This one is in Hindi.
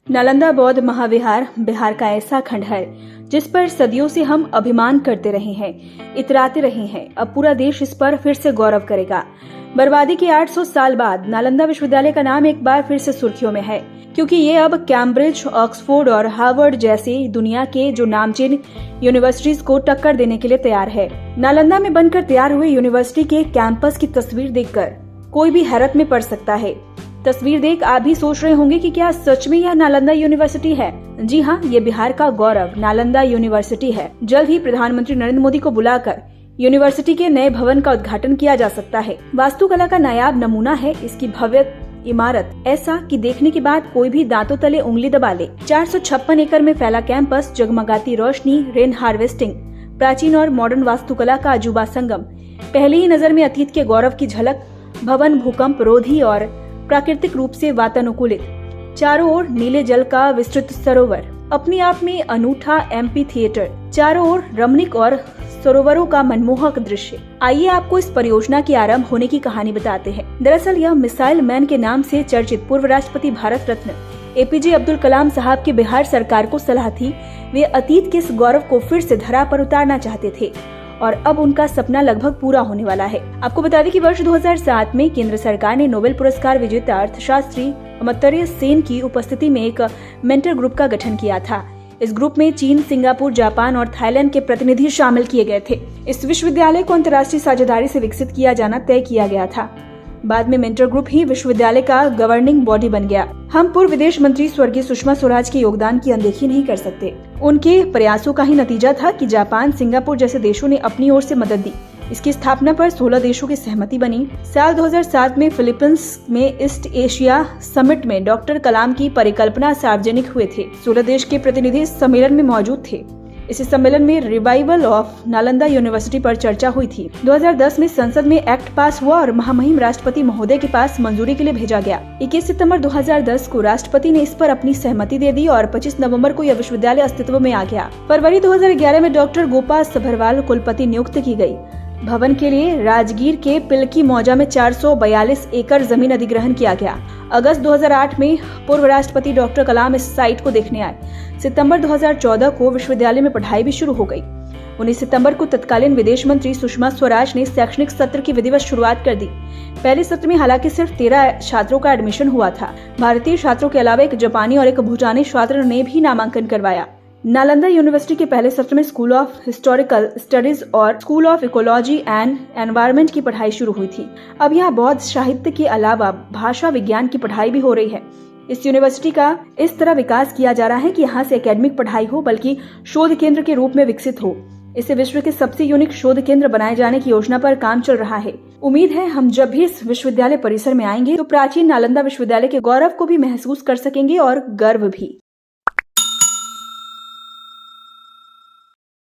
नालंदा बौद्ध महाविहार बिहार का ऐसा खंड है जिस पर सदियों से हम अभिमान करते रहे हैं, इतराते रहे हैं। अब पूरा देश इस पर फिर से गौरव करेगा। बर्बादी के 800 साल बाद नालंदा विश्वविद्यालय का नाम एक बार फिर से सुर्खियों में है, क्योंकि ये अब कैम्ब्रिज, ऑक्सफोर्ड और हार्वर्ड जैसी दुनिया के जो नामचीन यूनिवर्सिटीज को टक्कर देने के लिए तैयार है। नालंदा में बनकर तैयार हुए यूनिवर्सिटी के कैंपस की तस्वीर देखकर कोई भी हैरत में पड़ सकता है। तस्वीर देख आप भी सोच रहे होंगे कि क्या सच में यह नालंदा यूनिवर्सिटी है? जी हाँ, ये बिहार का गौरव नालंदा यूनिवर्सिटी है। जल्द ही प्रधानमंत्री नरेंद्र मोदी को बुलाकर यूनिवर्सिटी के नए भवन का उद्घाटन किया जा सकता है। वास्तुकला का नायाब नमूना है इसकी भव्य इमारत, ऐसा कि देखने के बाद कोई भी दांतों तले उंगली दबा ले। 456 एकड़ में फैला कैंपस, जगमगाती रोशनी, रेन हार्वेस्टिंग, प्राचीन और मॉडर्न वास्तुकला का अजूबा संगम, पहली ही नजर में अतीत के गौरव की झलक। भवन भूकंप रोधी और प्राकृतिक रूप से वातानुकूलित, चारों ओर नीले जल का विस्तृत सरोवर, अपने आप में अनूठा एम्पी थिएटर, चारों ओर रमणीक और सरोवरों का मनमोहक दृश्य। आइए आपको इस परियोजना के आरंभ होने की कहानी बताते हैं। दरअसल यह मिसाइल मैन के नाम से चर्चित पूर्व राष्ट्रपति भारत रत्न एपीजे अब्दुल कलाम साहब की बिहार सरकार को सलाह थी। वे अतीत के इस गौरव को फिर से धरा पर उतारना चाहते थे और अब उनका सपना लगभग पूरा होने वाला है। आपको बता दें कि वर्ष 2007 में केंद्र सरकार ने नोबेल पुरस्कार विजेता अर्थशास्त्री अमर्त्य सेन की उपस्थिति में एक मेंटर ग्रुप का गठन किया था। इस ग्रुप में चीन, सिंगापुर, जापान और थाईलैंड के प्रतिनिधि शामिल किए गए थे। इस विश्वविद्यालय को अंतर्राष्ट्रीय साझेदारी से विकसित किया जाना तय किया गया था। बाद में मेंटर ग्रुप ही विश्वविद्यालय का गवर्निंग बॉडी बन गया। हम पूर्व विदेश मंत्री स्वर्गीय सुषमा स्वराज के योगदान की अनदेखी नहीं कर सकते। उनके प्रयासों का ही नतीजा था कि जापान, सिंगापुर जैसे देशों ने अपनी ओर से मदद दी। इसकी स्थापना पर 16 देशों की सहमति बनी। साल 2007 में फिलीपींस में ईस्ट एशिया समिट में डॉक्टर कलाम की परिकल्पना सार्वजनिक हुए थे। 16 देश के प्रतिनिधि इस सम्मेलन में मौजूद थे। इस सम्मेलन में रिवाइवल ऑफ नालंदा यूनिवर्सिटी पर चर्चा हुई थी। 2010 में संसद में एक्ट पास हुआ और महामहिम राष्ट्रपति महोदय के पास मंजूरी के लिए भेजा गया। 21 सितंबर 2010 को राष्ट्रपति ने इस पर अपनी सहमति दे दी और 25 नवंबर को यह विश्वविद्यालय अस्तित्व में आ गया। फरवरी 2011 में डॉक्टर गोपाल सभरवाल कुलपति नियुक्त की गयी। भवन के लिए राजगीर के पिलकी मौजा में 442 एकड़ जमीन अधिग्रहण किया गया। अगस्त 2008 में पूर्व राष्ट्रपति डॉक्टर कलाम इस साइट को देखने आए। सितंबर 2014 को विश्वविद्यालय में पढ़ाई भी शुरू हो गई। 19 सितंबर को तत्कालीन विदेश मंत्री सुषमा स्वराज ने शैक्षणिक सत्र की विधिवत शुरुआत कर दी। पहले सत्र में हालांकि सिर्फ 13 छात्रों का एडमिशन हुआ था। भारतीय छात्रों के अलावा एक जापानी और एक भूटानी छात्र ने भी नामांकन करवाया। नालंदा यूनिवर्सिटी के पहले सत्र में स्कूल ऑफ हिस्टोरिकल स्टडीज और school of ecology and environment की पढ़ाई शुरू हुई थी। अब यहाँ बौद्ध साहित्य के अलावा भाषा विज्ञान की पढ़ाई भी हो रही है। इस यूनिवर्सिटी का इस तरह विकास किया जा रहा है कि यहाँ से एकेडमिक पढ़ाई हो बल्कि शोध केंद्र के रूप में विकसित हो। इसे विश्व के सबसे यूनिक शोध केंद्र बनाए जाने की योजना पर काम चल रहा है। उम्मीद है हम जब भी इस विश्वविद्यालय परिसर में आएंगे तो प्राचीन नालंदा विश्वविद्यालय के गौरव को भी महसूस कर सकेंगे और गर्व भी।